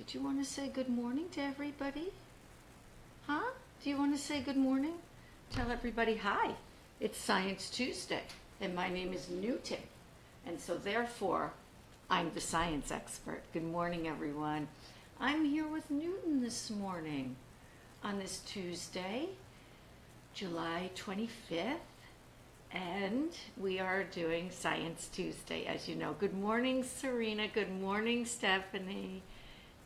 Do you want to say good morning to everybody? Huh? Do you want to say good morning? Tell everybody hi. It's Science Tuesday, and my name is Newton, and so therefore, I'm the science expert. Good morning, everyone. I'm here with Newton this morning on this Tuesday, July 25th, and we are doing Science Tuesday, as you know. Good morning, Serena. Good morning, Stephanie.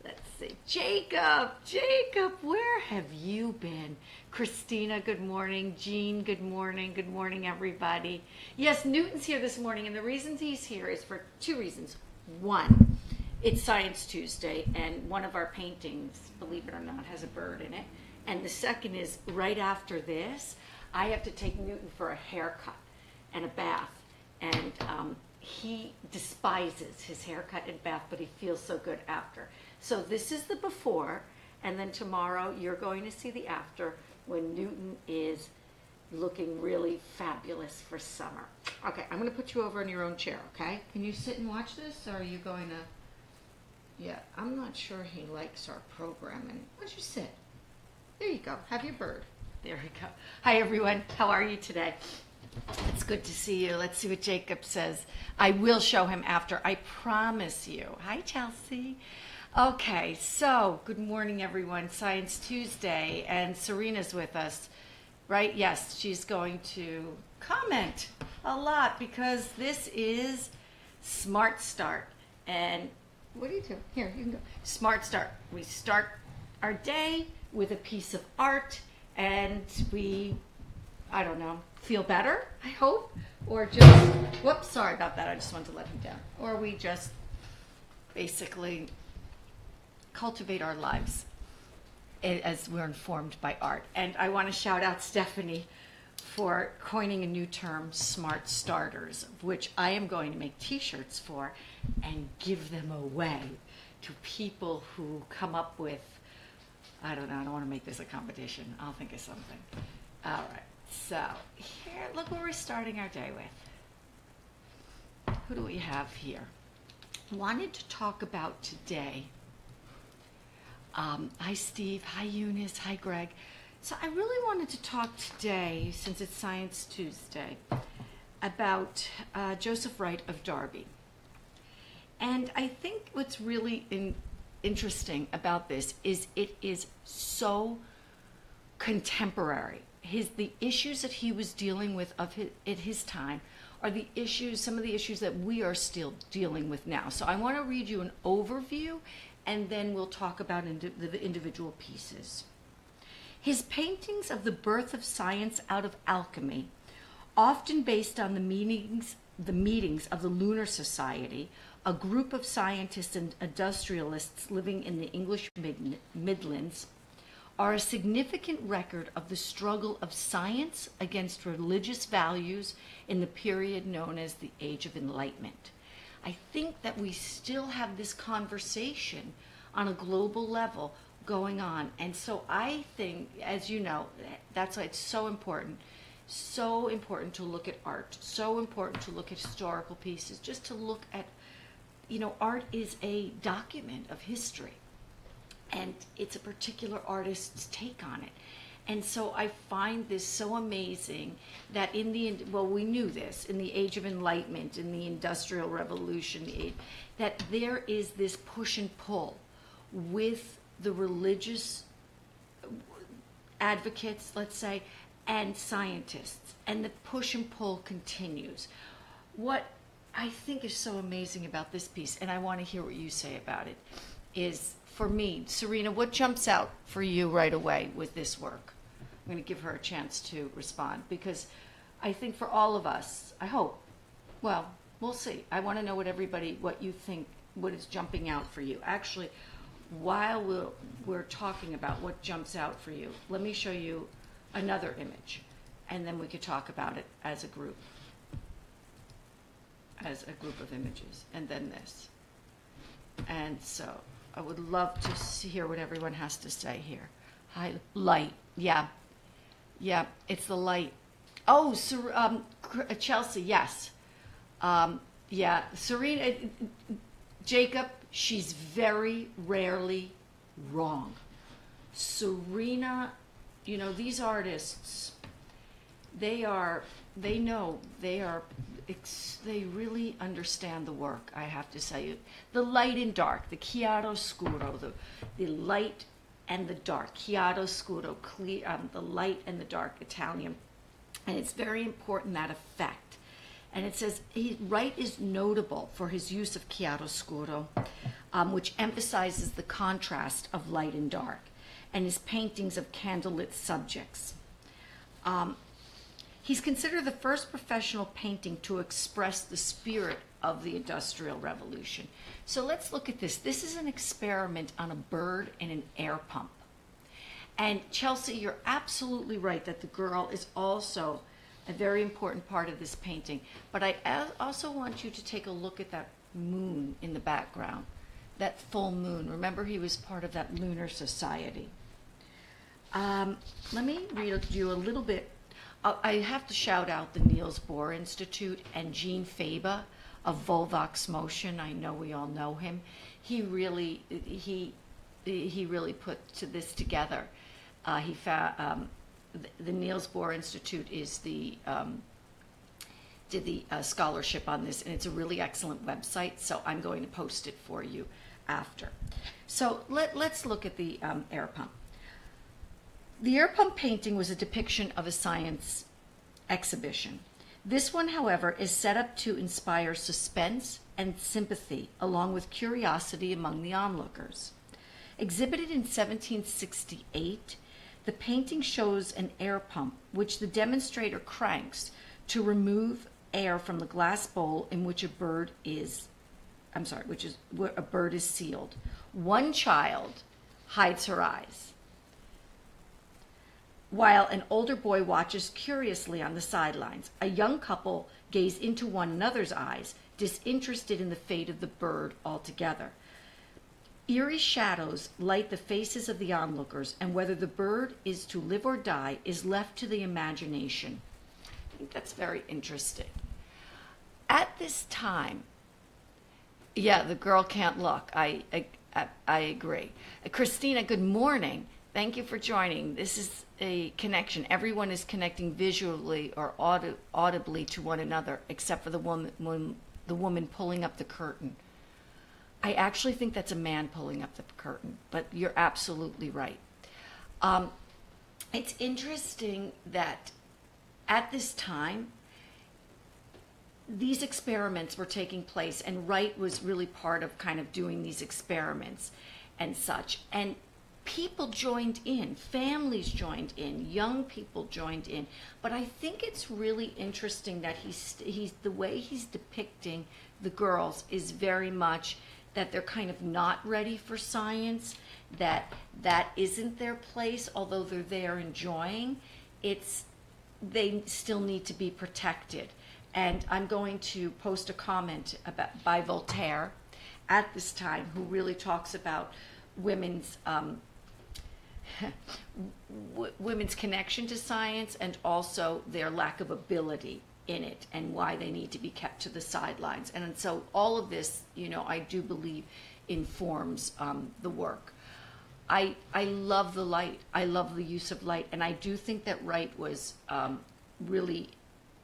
Let's see. Jacob, where have you been? Christina, good morning. Jean, good morning. Good morning, everybody. Yes, Newton's here this morning, and the reason he's here is for two reasons. One, it's Science Tuesday, and one of our paintings, believe it or not, has a bird in it. And the second is, right after this, I have to take Newton for a haircut and a bath. And he despises his haircut and bath, but he feels so good after. So this is the before, and then tomorrow you're going to see the after when Newton is looking really fabulous for summer. Okay, I'm going to put you over in your own chair, okay? Can you sit and watch this, or are you going to... Yeah, I'm not sure he likes our programming. Why don't you sit? There you go. Have your bird. There we go. Hi, everyone. How are you today? It's good to see you. Let's see what Jacob says. I will show him after. I promise you. Hi, Chelsea. Okay, so good morning, everyone. Science Tuesday, and Serena's with us, right? Yes, she's going to comment a lot because this is Smart Start. And what do you do? Here, you can go. Smart Start. We start our day with a piece of art, and we, I don't know, feel better, I hope, or just, whoops, sorry about that. I just wanted to let him down. Or we just basically cultivate our lives as we're informed by art. And I want to shout out Stephanie for coining a new term, Smart Starters, which I am going to make t-shirts for and give them away to people who come up with, I don't know, I don't want to make this a competition. I'll think of something. All right, so here, look what we're starting our day with. Who do we have here? Wanted to talk about today. Hi, Steve. Hi, Eunice. Hi, Greg. So I really wanted to talk today, since it's Science Tuesday, about Joseph Wright of Derby. And I think what's really interesting about this is it is so contemporary. The issues that he was dealing with at his time are the issues, some of the issues that we are still dealing with now. So I want to read you an overview, and then we'll talk about the individual pieces. His paintings of the birth of science out of alchemy, often based on the meetings of the Lunar Society, a group of scientists and industrialists living in the English Midlands, are a significant record of the struggle of science against religious values in the period known as the Age of Enlightenment. I think that we still have this conversation on a global level going on. And so I think, as you know, that's why it's so important to look at art, so important to look at historical pieces, just to look at, art is a document of history, and it's a particular artist's take on it. And so I find this so amazing that we knew this, in the Age of Enlightenment, in the Industrial Revolution, that there is this push and pull with the religious advocates, let's say, and scientists, and the push and pull continues. What I think is so amazing about this piece, and I want to hear what you say about it, is, for me, Serena, what jumps out for you right away with this work? I'm going to give her a chance to respond, because I think for all of us, I hope, well, we'll see. I want to know what you think, what is jumping out for you. Actually, while we're talking about what jumps out for you, let me show you another image, and then we could talk about it as a group of images, and then this. And so I would love to hear what everyone has to say here. Hi, light. Yeah, it's the light. Oh, Chelsea, yes. Yeah, Serena, Jacob, she's very rarely wrong. Serena, you know, these artists, they really understand the work, I have to say. The light and dark, the chiaroscuro, the light and the dark, chiaroscuro, clear, the light and the dark Italian. And it's very important, that effect. And it says, Wright is notable for his use of chiaroscuro, which emphasizes the contrast of light and dark, and his paintings of candlelit subjects. He's considered the first professional painting to express the spirit of the Industrial Revolution. So let's look at this. This is an experiment on a bird and an air pump. And Chelsea, you're absolutely right that the girl is also a very important part of this painting. But I also want you to take a look at that moon in the background, that full moon. Remember, he was part of that lunar society. Let me read you a little bit. I have to shout out the Niels Bohr Institute and Gene Faba of Volvox Motion. I know we all know him. He really put this together. He found the Niels Bohr Institute did the scholarship on this, and it's a really excellent website. So I'm going to post it for you after. So let's look at the air pump. The air pump painting was a depiction of a science exhibition. This one, however, is set up to inspire suspense and sympathy, along with curiosity among the onlookers. Exhibited in 1768, the painting shows an air pump, which the demonstrator cranks to remove air from the glass bowl in which a bird is sealed. One child hides her eyes, while an older boy watches curiously on the sidelines. A young couple gaze into one another's eyes, disinterested in the fate of the bird altogether. Eerie shadows light the faces of the onlookers, and whether the bird is to live or die is left to the imagination. I think that's very interesting. At this time, yeah, the girl can't look. I agree. Christina, good morning. Thank you for joining. This is a connection. Everyone is connecting visually or audibly to one another, except for the woman pulling up the curtain. I actually think that's a man pulling up the curtain, but you're absolutely right. It's interesting that at this time, these experiments were taking place, and Wright was really part of kind of doing these experiments and such. And people joined in, families joined in, young people joined in. But I think it's really interesting that he's the way he's depicting the girls is very much that they're kind of not ready for science, that isn't their place, although they're there enjoying. They still need to be protected. And I'm going to post a comment by Voltaire at this time, who really talks about women's women's connection to science and also their lack of ability in it and why they need to be kept to the sidelines. And so all of this, I do believe informs the work. I love the light. I love the use of light. And I do think that Wright was really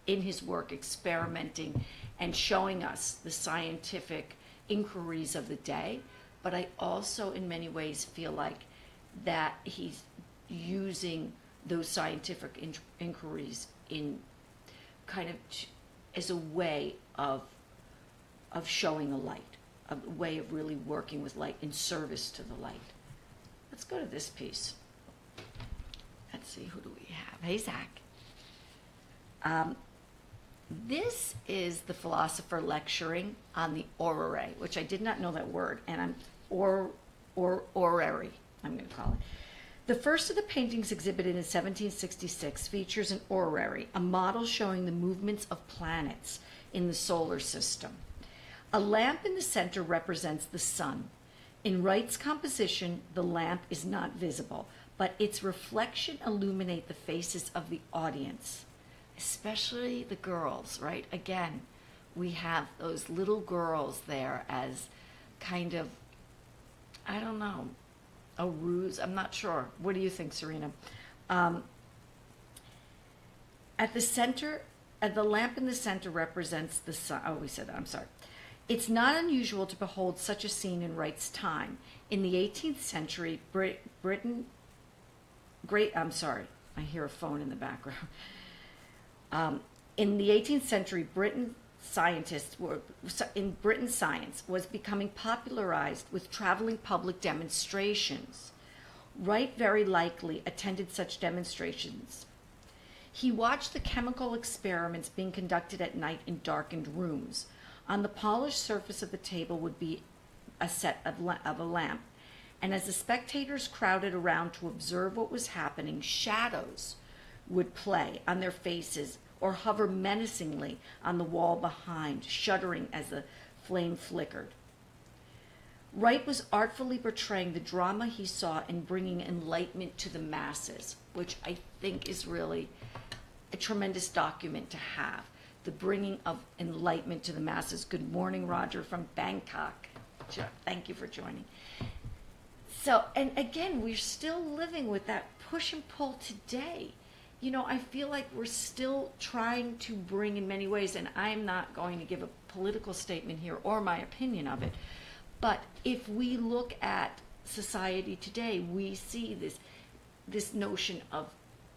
in his work experimenting and showing us the scientific inquiries of the day. But I also in many ways feel like that he's using those scientific inquiries in kind of as a way of showing a light, a way of really working with light in service to the light. Let's go to this piece. Let's see, who do we have? Hey, Zach. This is the philosopher lecturing on the orrery, which I did not know that word, and orrery, I'm going to call it. The first of the paintings exhibited in 1766 features an orrery, a model showing the movements of planets in the solar system. A lamp in the center represents the sun. In Wright's composition, the lamp is not visible, but its reflection illuminates the faces of the audience, especially the girls, right? Again, we have those little girls there as kind of, I don't know, a ruse. I'm not sure. What do you think, Serena? At the center, the lamp in the center represents the sun. Oh, we said that. I'm sorry. It's not unusual to behold such a scene in Wright's time. In the 18th century, I'm sorry, I hear a phone in the background. In the 18th century, science was becoming popularized with traveling public demonstrations. Wright very likely attended such demonstrations. He watched the chemical experiments being conducted at night in darkened rooms. On the polished surface of the table would be a set of a lamp, and as the spectators crowded around to observe what was happening, shadows would play on their faces or hover menacingly on the wall behind, shuddering as the flame flickered. Wright was artfully portraying the drama he saw in bringing enlightenment to the masses, which I think is really a tremendous document to have. The bringing of enlightenment to the masses. Good morning, Roger from Bangkok. Thank you for joining. So, and again, we're still living with that push and pull today. You know, I feel like we're still trying to bring in many ways, and I'm not going to give a political statement here or my opinion of it, but if we look at society today, we see this notion of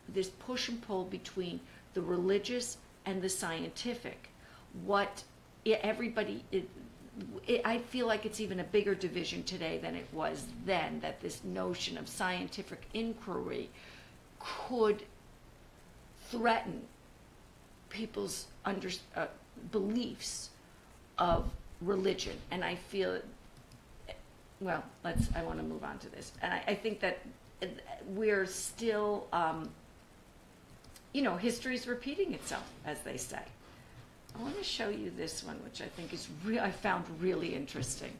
this push and pull between the religious and the scientific. I feel like it's even a bigger division today than it was then, that this notion of scientific inquiry could threaten people's beliefs of religion. And I feel, well, I want to move on to this. And I think that we're still, history's repeating itself, as they say. I want to show you this one, which I think I found really interesting,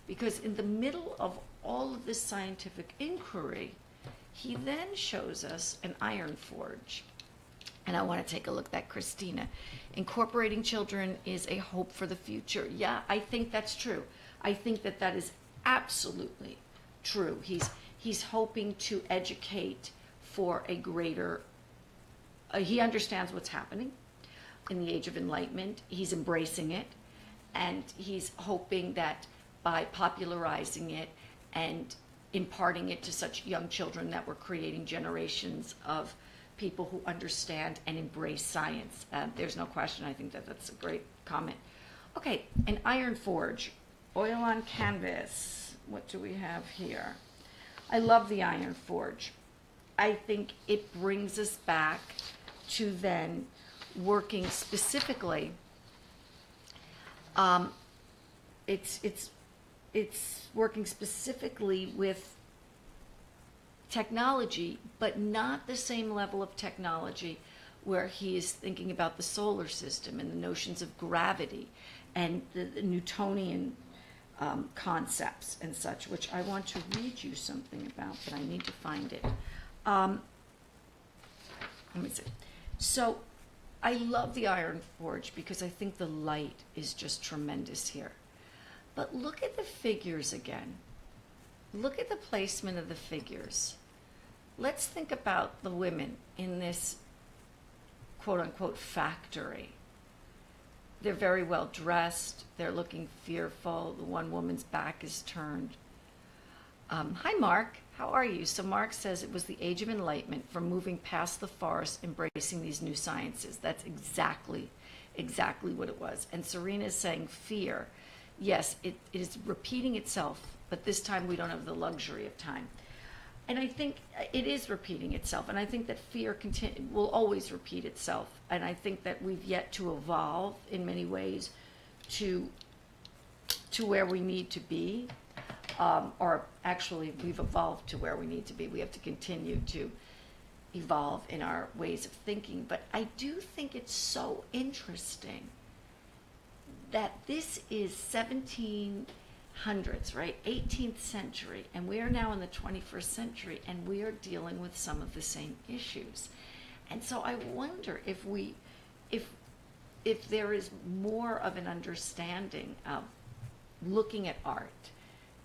because in the middle of all of this scientific inquiry, he then shows us an iron forge. And I want to take a look at that, Christina. Incorporating children is a hope for the future. Yeah, I think that's true. I think that is absolutely true. He's hoping to educate for a greater, he understands what's happening in the age of enlightenment. He's embracing it, and he's hoping that by popularizing it and imparting it to such young children, that we're creating generations of people who understand and embrace science. There's no question. I think that's a great comment. Okay, an iron forge, oil on canvas. What do we have here? I love the iron forge. I think it brings us back to then working specifically. It's working specifically with technology, but not the same level of technology where he is thinking about the solar system and the notions of gravity and the Newtonian concepts and such, which I want to read you something about, but I need to find it. Let me see. So I love the iron forge because I think the light is just tremendous here. But look at the figures again. Look at the placement of the figures. Let's think about the women in this quote-unquote factory. They're very well dressed. They're looking fearful. The one woman's back is turned. Hi, Mark. How are you? So Mark says it was the age of enlightenment, from moving past the forest, embracing these new sciences. That's exactly what it was. And Serena is saying fear. Yes, it is repeating itself, but this time we don't have the luxury of time. And I think it is repeating itself. And I think that fear will always repeat itself. And I think that we've yet to evolve in many ways to where we need to be. Or actually, we've evolved to where we need to be. We have to continue to evolve in our ways of thinking. But I do think it's so interesting that this is 1700s, right? 18th century, and we are now in the 21st century, and we are dealing with some of the same issues. And so I wonder if there is more of an understanding of looking at art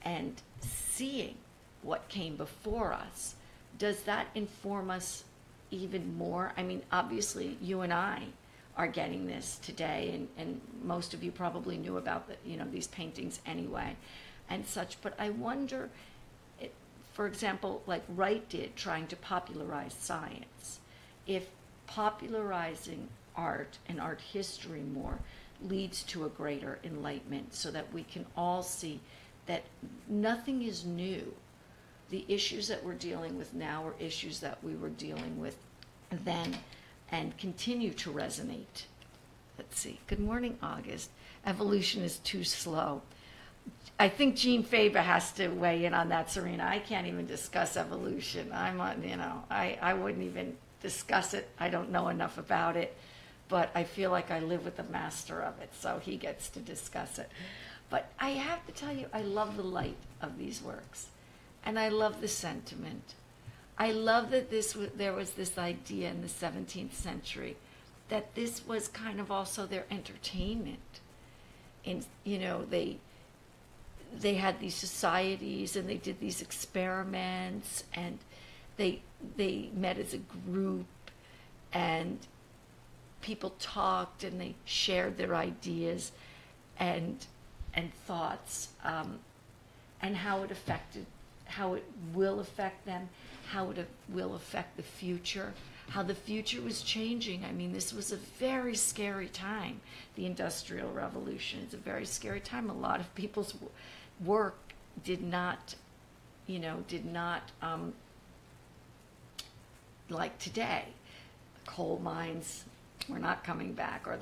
and seeing what came before us, does that inform us even more? I mean, obviously, you and I are getting this today, and most of you probably knew about these paintings anyway, and such. But I wonder, for example, like Wright did, trying to popularize science, if popularizing art and art history more leads to a greater enlightenment, so that we can all see that nothing is new. The issues that we're dealing with now are issues that we were dealing with then and continue to resonate. Let's see. Good morning, August. Evolution is too slow. I think Jean Faber has to weigh in on that, Serena. I can't even discuss evolution. I wouldn't even discuss it. I don't know enough about it, but I feel like I live with the master of it, so he gets to discuss it. But I have to tell you, I love the light of these works, and I love the sentiment. I love that there was this idea in the 17th century that this was kind of also their entertainment. And, they had these societies and they did these experiments, and they met as a group, and people talked and they shared their ideas and thoughts, and how it will affect them, how it will affect the future, how the future was changing. I mean, this was a very scary time. The Industrial Revolution is a very scary time. A lot of people's work did not like today. Coal mines were not coming back, or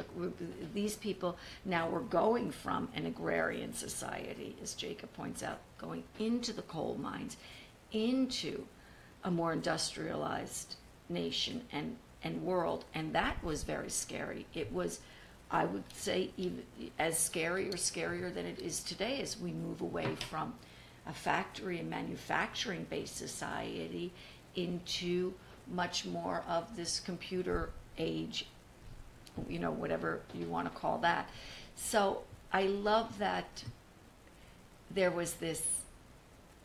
these people now were going from an agrarian society, as Jacob points out, going into the coal mines, into a more industrialized nation and world, and that was very scary. It was, I would say, even as scary or scarier than it is today, as we move away from a factory and manufacturing based society into much more of this computer age, whatever you want to call that. So I love that there was this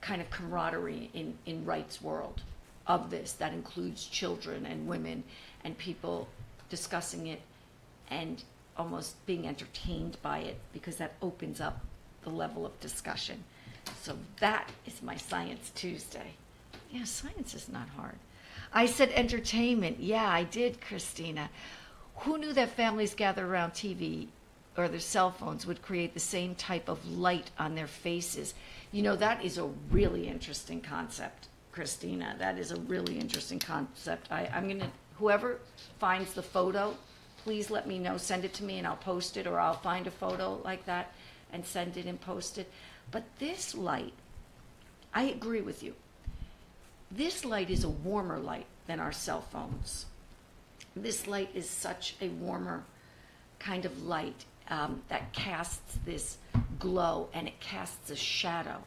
kind of camaraderie in Wright's world of this that includes children and women and people discussing it and almost being entertained by it, because that opens up the level of discussion. So that is my Science Tuesday. Yeah, science is not hard. I said entertainment. Yeah, I did, Christina. Who knew that families gather around TV or their cell phones would create the same type of light on their faces? That is a really interesting concept, Christina. That is a really interesting concept. I'm going to, whoever finds the photo, please let me know. Send it to me and I'll post it, or I'll find a photo like that and send it and post it. But this light, I agree with you. This light is a warmer light than our cell phones. This light is such a warmer kind of light that casts this glow, and it casts a shadow.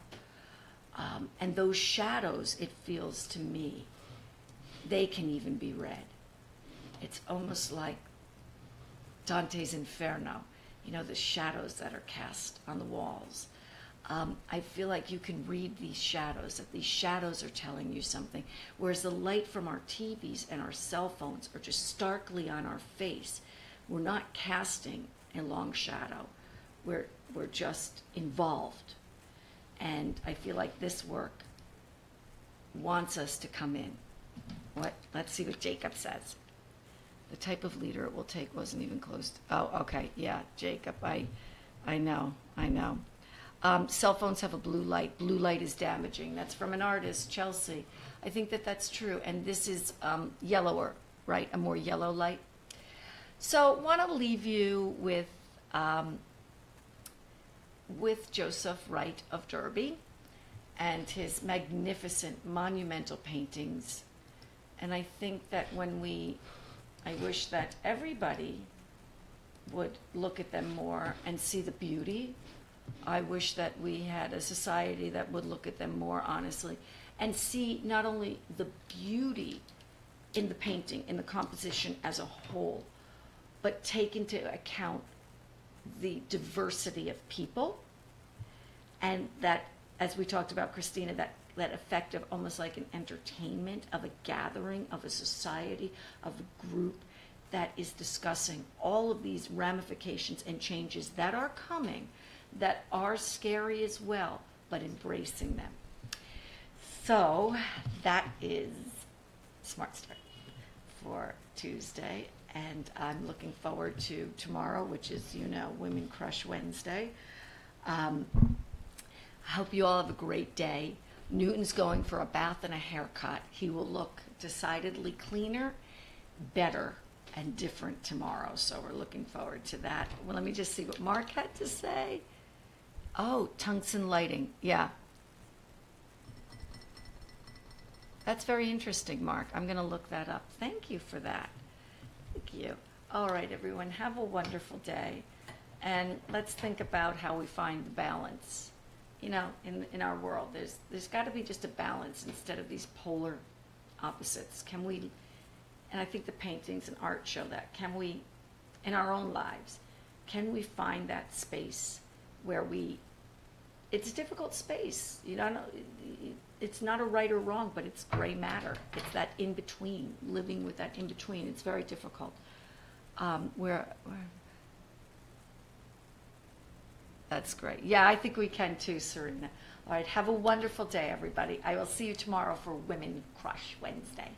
And those shadows, it feels to me, they can even be read. It's almost like Dante's Inferno, the shadows that are cast on the walls. I feel like you can read these shadows, that these shadows are telling you something, whereas the light from our TVs and our cell phones are just starkly on our face. We're not casting a long shadow. We're just involved. And I feel like this work wants us to come in. Let's see what Jacob says. The type of leader it will take wasn't even close to, oh, okay, yeah, Jacob, I know. Cell phones have a blue light. Blue light is damaging. That's from an artist, Chelsea. I think that that's true. And this is yellower, right? A more yellow light. So want to leave you with Joseph Wright of Derby and his magnificent monumental paintings. And I think that I wish that everybody would look at them more and see the beauty. I wish that we had a society that would look at them more honestly and see not only the beauty in the painting, in the composition as a whole, but take into account the diversity of people And that, as we talked about, Christina, that effect of almost like an entertainment, of a gathering, of a society, of a group that is discussing all of these ramifications and changes that are coming, that are scary as well, but embracing them. So that is Smart Start for Tuesday, and I'm looking forward to tomorrow, which is, Women Crush Wednesday. I hope you all have a great day. Newton's going for a bath and a haircut. He will look decidedly cleaner, better, and different tomorrow, so we're looking forward to that. Well, let me just see what Mark had to say. Oh, tungsten lighting, yeah. That's very interesting, Mark. I'm going to look that up. Thank you for that. Thank you. All right, everyone, have a wonderful day. And let's think about how we find the balance, in our world. There's got to be just a balance instead of these polar opposites. Can we, and I think the paintings and art show that, can we, in our own lives, can we find that space where it's a difficult space, it's not a right or wrong, but it's gray matter. It's that in between, living with that in between. It's very difficult. That's great. Yeah, I think we can too, Serena. All right, have a wonderful day, everybody. I will see you tomorrow for Women Crush Wednesday.